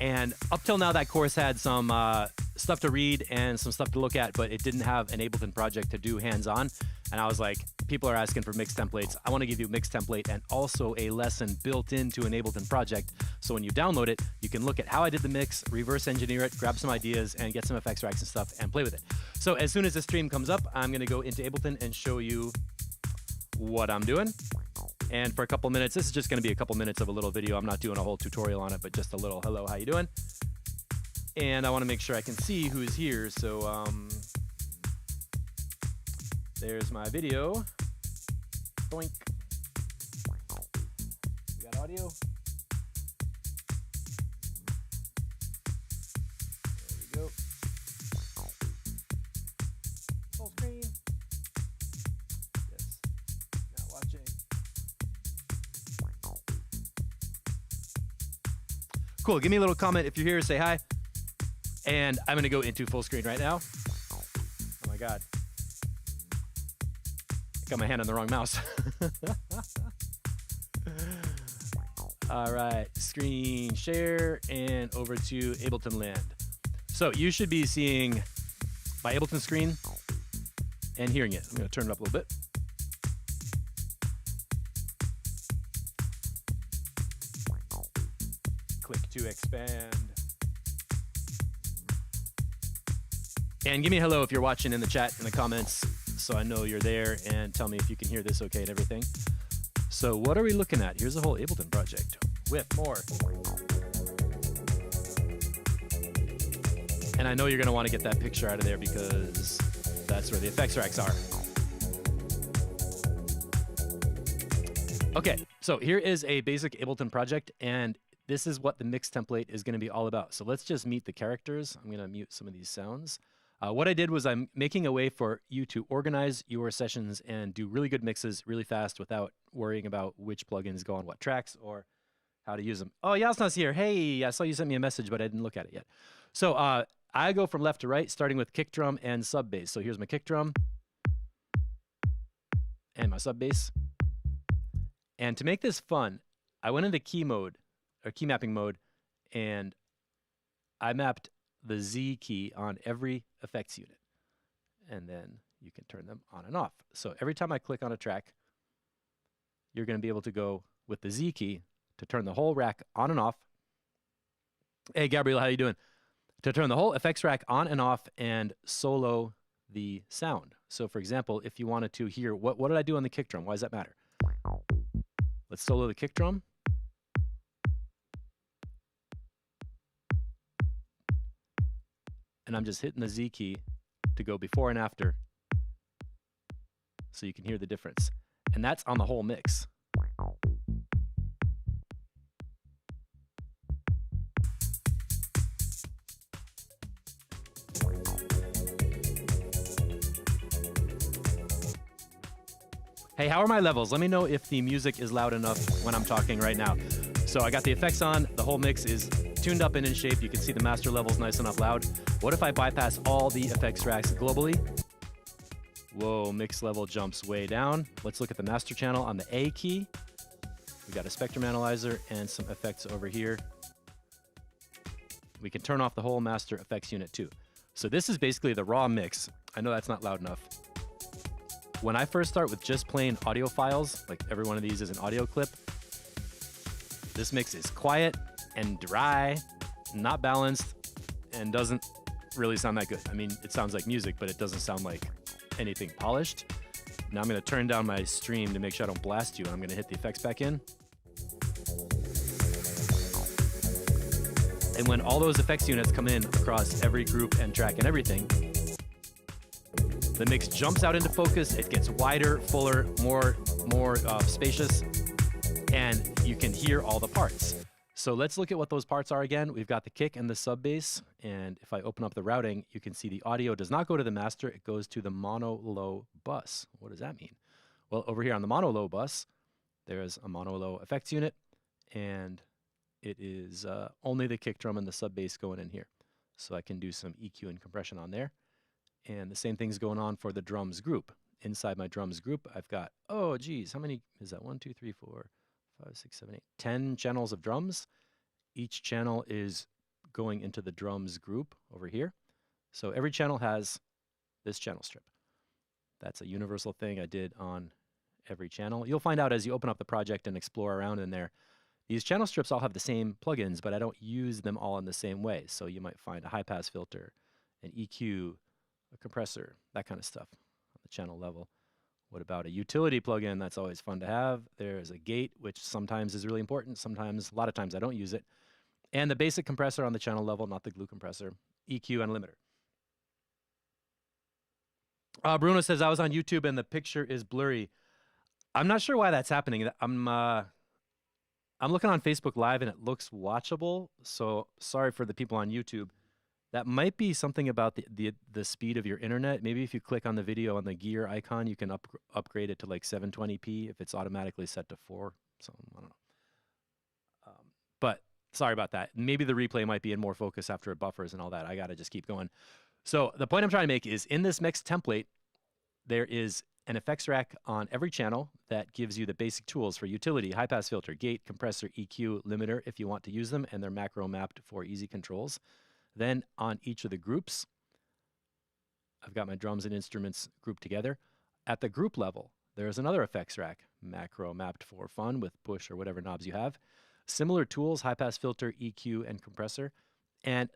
And up till now, that course had some stuff to read and some stuff to look at, but it didn't have an Ableton project to do hands-on. And I was like, people are asking for mix templates. I want to give you a mix template and also a lesson built into an Ableton project. So when you download it, you can look at how I did the mix, reverse engineer it, grab some ideas, and get some effects racks and stuff and play with it. So as soon as the stream comes up, I'm going to go into Ableton and show you what I'm doing. And for a couple minutes, this is just going to be a couple minutes of a little video. I'm not doing a whole tutorial on it, but just a little hello, how you doing? And I want to make sure I can see who's here. So there's my video. Boink. We got audio. There we go. Full screen. Yes. Not watching. Cool. Give me a little comment if you're here. Say hi. And I'm going to go into full screen right now. Oh my God. I got my hand on the wrong mouse. All right. Screen share and over to Ableton Land. So you should be seeing my Ableton screen and hearing it. I'm going to turn it up a little bit. Click to expand. And give me a hello if you're watching in the chat, in the comments, so I know you're there, and tell me if you can hear this okay and everything. So what are we looking at? Here's a whole Ableton project with more. And I know you're going to want to get that picture out of there because that's where the effects racks are. Okay, so here is a basic Ableton project, and this is what the mix template is going to be all about. So let's just meet the characters. I'm going to mute some of these sounds. What I did was I'm making a way for you to organize your sessions and do really good mixes really fast without worrying about which plugins go on what tracks or how to use them. Oh, Yasna's here. Hey, I saw you sent me a message, but I didn't look at it yet. So I go from left to right, starting with kick drum and sub bass. So here's my kick drum and my sub bass. And to make this fun, I went into key mode, or key mapping mode, and I mapped the Z key on every effects unit. And then you can turn them on and off. So every time I click on a track, you're going to be able to go with the Z key to turn the whole rack on and off. Hey, Gabriel, how you doing? To turn the whole effects rack on and off and solo the sound. So for example, if you wanted to hear, what did I do on the kick drum? Why does that matter? Let's solo the kick drum. And I'm just hitting the Z key to go before and after so you can hear the difference. And that's on the whole mix. Hey, how are my levels? Let me know if the music is loud enough when I'm talking right now. So I got the effects on, the whole mix is tuned up and in shape. You can see the master levels nice enough loud. What if I bypass all the effects racks globally? Whoa, mix level jumps way down. Let's look at the master channel on the A key. We got a spectrum analyzer and some effects over here. We can turn off the whole master effects unit too. So this is basically the raw mix. I know that's not loud enough. When I first start with just plain audio files, like every one of these is an audio clip, this mix is quiet and dry, not balanced, and doesn't really sound that good. I mean, it sounds like music, but it doesn't sound like anything polished. Now I'm going to turn down my stream to make sure I don't blast you, and I'm going to hit the effects back in. And when all those effects units come in across every group and track and everything, the mix jumps out into focus. It gets wider, fuller, more spacious, and you can hear all the parts. So let's look at what those parts are again. We've got the kick and the sub bass, and if I open up the routing, you can see the audio does not go to the master, it goes to the mono low bus. What does that mean? Well, over here on the mono low bus, there's a mono low effects unit, and it is only the kick drum and the sub bass going in here. So I can do some EQ and compression on there. And the same thing's going on for the drums group. Inside my drums group, I've got, oh geez, how many is that? 1, 2, 3, 4, 5, 6, 7, 8, 10 channels of drums. Each channel is going into the drums group over here. So every channel has this channel strip. That's a universal thing I did on every channel. You'll find out as you open up the project and explore around in there. These channel strips all have the same plugins, but I don't use them all in the same way. So you might find a high-pass filter, an EQ, a compressor, that kind of stuff on the channel level. What about a utility plugin? That's always fun to have. There's a gate, which sometimes is really important. Sometimes, a lot of times I don't use it. And the basic compressor on the channel level, not the glue compressor, EQ and limiter. Bruno says, I was on YouTube and the picture is blurry. I'm not sure why that's happening. I'm looking on Facebook Live and it looks watchable. So sorry for the people on YouTube. That might be something about the speed of your internet. Maybe if you click on the video on the gear icon, you can upgrade it to like 720p if it's automatically set to 4. So I don't know. But sorry about that. Maybe the replay might be in more focus after it buffers and all that. I got to just keep going. So the point I'm trying to make is in this mix template, there is an effects rack on every channel that gives you the basic tools for utility, high-pass filter, gate, compressor, EQ, limiter if you want to use them, and they're macro mapped for easy controls. Then on each of the groups, I've got my drums and instruments grouped together. At the group level, there's another effects rack, macro mapped for fun with push or whatever knobs you have. Similar tools, high-pass filter, EQ, and compressor. And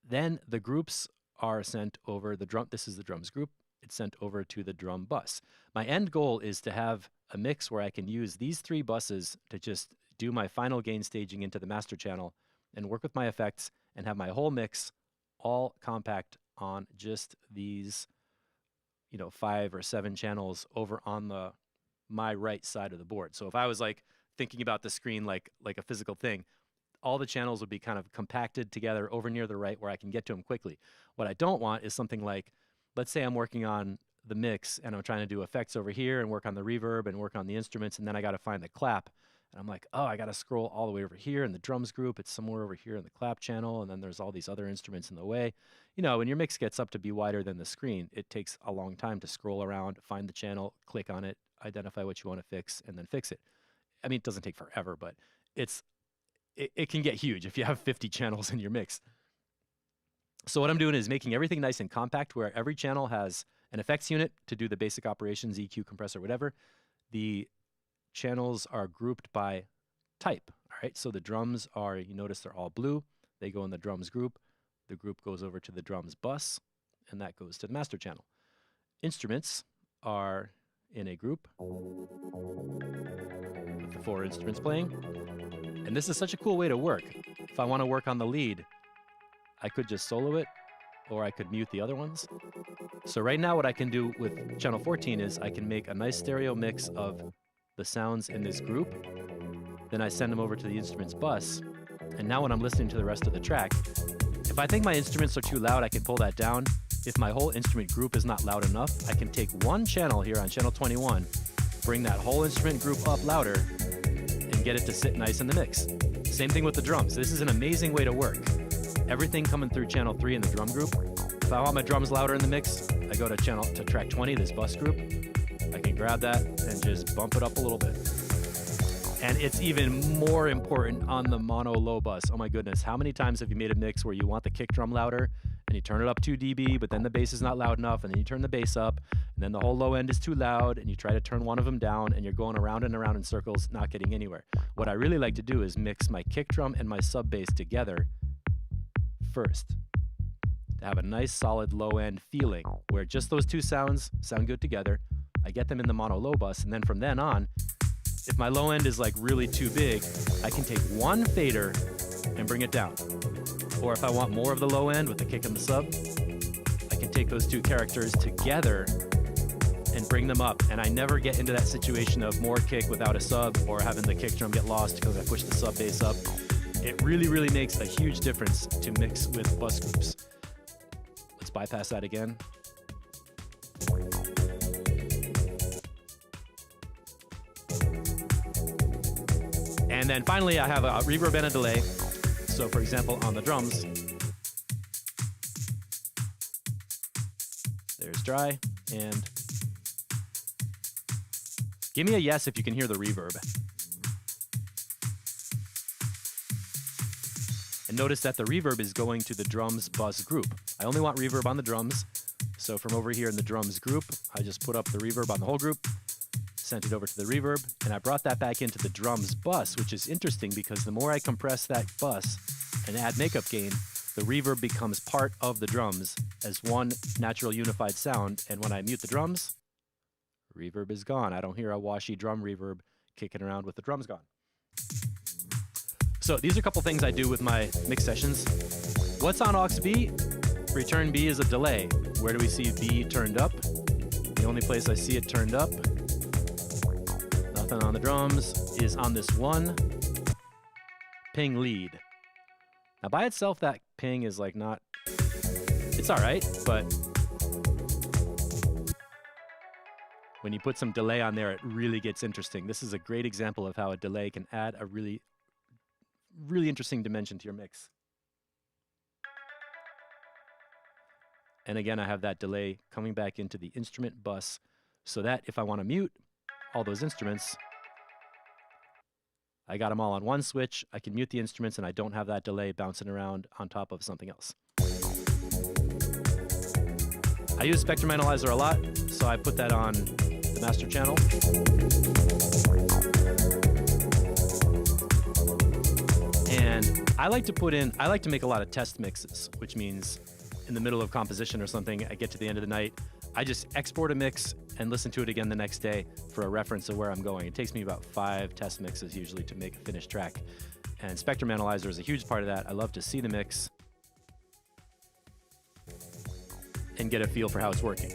then the groups are sent over the drum. This is the drums group. It's sent over to the drum bus. My end goal is to have a mix where I can use these 3 buses to just do my final gain staging into the master channel and work with my effects and have my whole mix all compact on just these, 5 or 7 channels over on my right side of the board. So if I was like thinking about the screen like a physical thing, all the channels would be kind of compacted together over near the right where I can get to them quickly. What I don't want is something like, let's say I'm working on the mix and I'm trying to do effects over here and work on the reverb and work on the instruments, and then I got to find the clap. And I'm like, oh, I got to scroll all the way over here in the drums group. It's somewhere over here in the clap channel, and then there's all these other instruments in the way. When your mix gets up to be wider than the screen, it takes a long time to scroll around, find the channel, click on it, identify what you want to fix, and then fix it. I mean, it doesn't take forever, but it can get huge if you have 50 channels in your mix. So what I'm doing is making everything nice and compact where every channel has an effects unit to do the basic operations, EQ, compressor, whatever. The channels are grouped by type, all right? So the drums are, you notice they're all blue. They go in the drums group. The group goes over to the drums bus, and that goes to the master channel. Instruments are in a group with the 4 instruments playing. And this is such a cool way to work. If I want to work on the lead, I could just solo it, or I could mute the other ones. So right now what I can do with channel 14 is I can make a nice stereo mix of the sounds in this group. Then I send them over to the instruments bus. And now when I'm listening to the rest of the track, if I think my instruments are too loud, I can pull that down. If my whole instrument group is not loud enough, I can take one channel here on channel 21, bring that whole instrument group up louder, and get it to sit nice in the mix. Same thing with the drums. This is an amazing way to work. Everything coming through channel 3 in the drum group. If I want my drums louder in the mix, I go to track 20, this bus group. I can grab that and just bump it up a little bit. And it's even more important on the mono low bus. Oh my goodness, how many times have you made a mix where you want the kick drum louder and you turn it up 2 dB, but then the bass is not loud enough, and then you turn the bass up, and then the whole low end is too loud, and you try to turn one of them down, and you're going around and around in circles, not getting anywhere. What I really like to do is mix my kick drum and my sub bass together first, to have a nice solid low end feeling where just those 2 sounds sound good together. I get them in the mono low bus, and then from then on, if my low end is like really too big, I can take one fader and bring it down. Or if I want more of the low end with the kick and the sub, I can take those 2 characters together and bring them up. And I never get into that situation of more kick without a sub or having the kick drum get lost because I push the sub bass up. It really, really makes a huge difference to mix with bus groups. Let's bypass that again. And then finally, I have a reverb and a delay. So for example, on the drums, there's dry, and give me a yes if you can hear the reverb. And notice that the reverb is going to the drums bus group. I only want reverb on the drums. So from over here in the drums group, I just put up the reverb on the whole group, sent it over to the reverb, and I brought that back into the drums bus, which is interesting because the more I compress that bus and add makeup gain, the reverb becomes part of the drums as one natural unified sound. And when I mute the drums, reverb is gone. I don't hear a washy drum reverb kicking around with the drums gone. So these are a couple things I do with my mix sessions. What's on aux B? Return B is a delay. Where do we see B turned up? The only place I see it turned up, nothing on the drums, is on this one ping lead. Now by itself, that ping is like not, it's all right, but when you put some delay on there, it really gets interesting. This is a great example of how a delay can add a really interesting dimension to your mix. And again, I have that delay coming back into the instrument bus so that if I want to mute all those instruments, I got them all on one switch. I can mute the instruments and I don't have that delay bouncing around on top of something else. I use Spectrum Analyzer a lot, so I put that on the master channel. And I like to make a lot of test mixes, which means in the middle of composition or something, I get to the end of the night, I just export a mix and listen to it again the next day for a reference of where I'm going. It takes me about 5 test mixes usually to make a finished track. And Spectrum Analyzer is a huge part of that. I love to see the mix and get a feel for how it's working.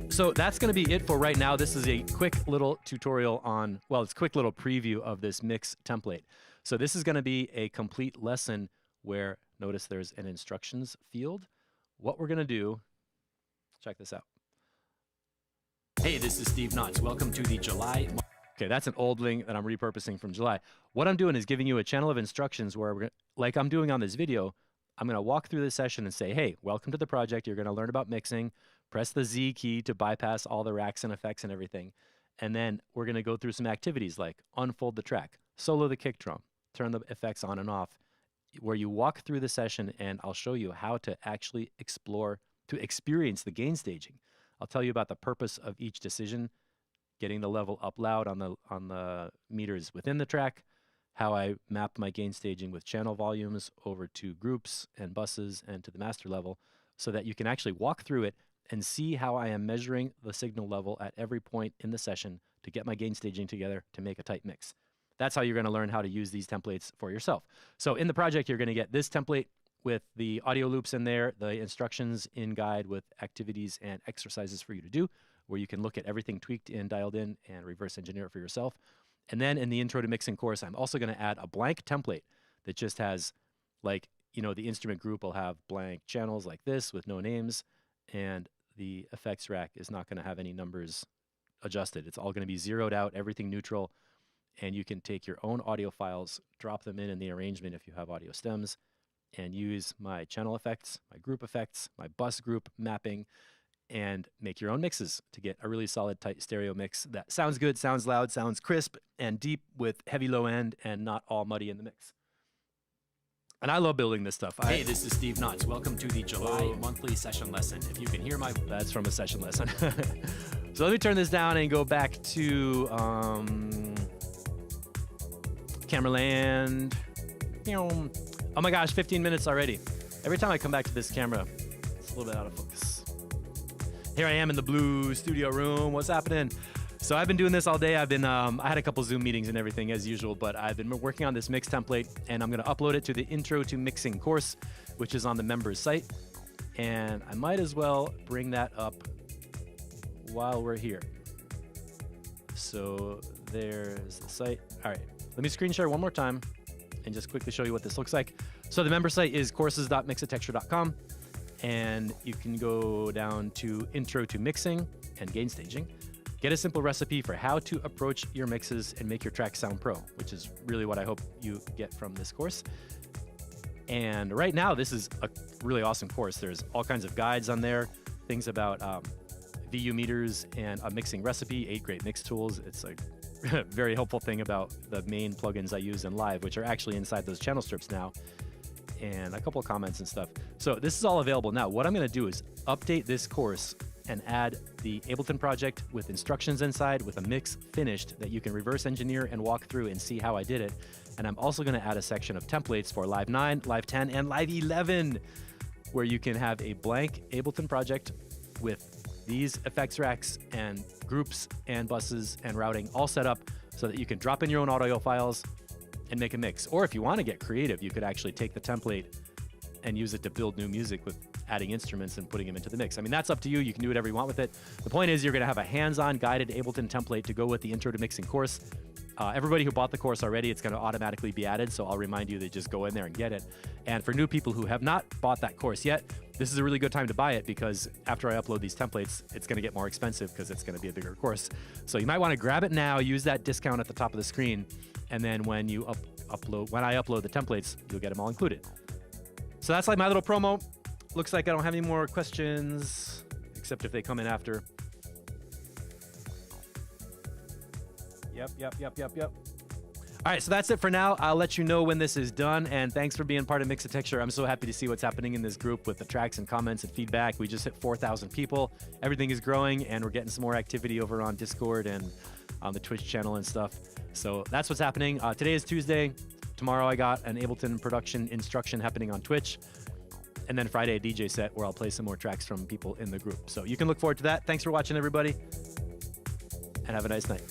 So that's going to be it for right now. This is a quick little tutorial on, well, it's a quick little preview of this mix template. So this is going to be a complete lesson where, notice there's an instructions field. What we're going to do, check this out. Hey, this is Steve Knotts. Welcome to the July. Okay, that's an old link that I'm repurposing from July. What I'm doing is giving you a channel of instructions where, like I'm doing on this video, I'm going to walk through this session and say, hey, welcome to the project. You're going to learn about mixing. Press the Z key to bypass all the racks and effects and everything. And then we're going to go through some activities like unfold the track, solo the kick drum, turn the effects on and off, where you walk through the session and I'll show you how to actually explore, to experience the gain staging. I'll tell you about the purpose of each decision, getting the level up loud on the meters within the track, how I map my gain staging with channel volumes over to groups and buses and to the master level so that you can actually walk through it and see how I am measuring the signal level at every point in the session to get my gain staging together to make a tight mix. That's how you're going to learn how to use these templates for yourself. So in the project, you're going to get this template with the audio loops in there, the instructions in guide with activities and exercises for you to do, where you can look at everything tweaked and dialed in and reverse engineer it for yourself. And then in the Intro to Mixing course, I'm also going to add a blank template that just has, like, you know, the instrument group will have blank channels like this with no names, and the effects rack is not going to have any numbers adjusted. It's all going to be zeroed out, everything neutral, and you can take your own audio files, drop them in the arrangement if you have audio stems, and use my channel effects, my group effects, my bus group mapping, and make your own mixes to get a really solid, tight stereo mix that sounds good, sounds loud, sounds crisp and deep with heavy low end and not all muddy in the mix. And I love building this stuff. Hey, this is Steve Knotts. Welcome to the July monthly session lesson. If you can hear my... That's from a session lesson. So let me turn this down and go back to Cameraland. Oh my gosh, 15 minutes already. Every time I come back to this camera, it's a little bit out of focus. Here I am in the blue studio room. What's happening? So I've been doing this all day. I had a couple Zoom meetings and everything as usual, but I've been working on this mix template and I'm going to upload it to the Intro to Mixing course, which is on the members site. And I might as well bring that up while we're here. So there's the site. All right, let me screen share one more time and just quickly show you what this looks like. So the member site is courses.mixatexture.com. And you can go down to Intro to Mixing and Gain Staging. Get a simple recipe for how to approach your mixes and make your track sound pro, which is really what I hope you get from this course. And right now, this is a really awesome course. There's all kinds of guides on there, things about VU meters and a mixing recipe, 8 great mix tools. It's a very helpful thing about the main plugins I use in Live, which are actually inside those channel strips now, and a couple of comments and stuff. So this is all available now. What I'm going to do is update this course and add the Ableton project with instructions inside with a mix finished that you can reverse engineer and walk through and see how I did it. And I'm also going to add a section of templates for Live 9, Live 10, and Live 11, where you can have a blank Ableton project with these effects racks and groups and buses and routing all set up so that you can drop in your own audio files and make a mix. Or if you want to get creative, you could actually take the template and use it to build new music with adding instruments and putting them into the mix. I mean, that's up to you. You can do whatever you want with it. The point is you're going to have a hands-on guided Ableton template to go with the Intro to Mixing course. Everybody who bought the course already, it's going to automatically be added, so I'll remind you to just go in there and get it. And for new people who have not bought that course yet, this is a really good time to buy it, because after I upload these templates, it's going to get more expensive because it's going to be a bigger course. So you might want to grab it now, use that discount at the top of the screen, and then when you when I upload the templates, you'll get them all included. So that's like my little promo. Looks like I don't have any more questions, except if they come in after. Yep. All right, so that's it for now. I'll let you know when this is done, and thanks for being part of Mixatecture. I'm so happy to see what's happening in this group with the tracks and comments and feedback. We just hit 4,000 people. Everything is growing, and we're getting some more activity over on Discord and on the Twitch channel and stuff. So that's what's happening. Today is Tuesday. Tomorrow I got an Ableton production instruction happening on Twitch. And then Friday, a DJ set where I'll play some more tracks from people in the group. So you can look forward to that. Thanks for watching, everybody, and have a nice night.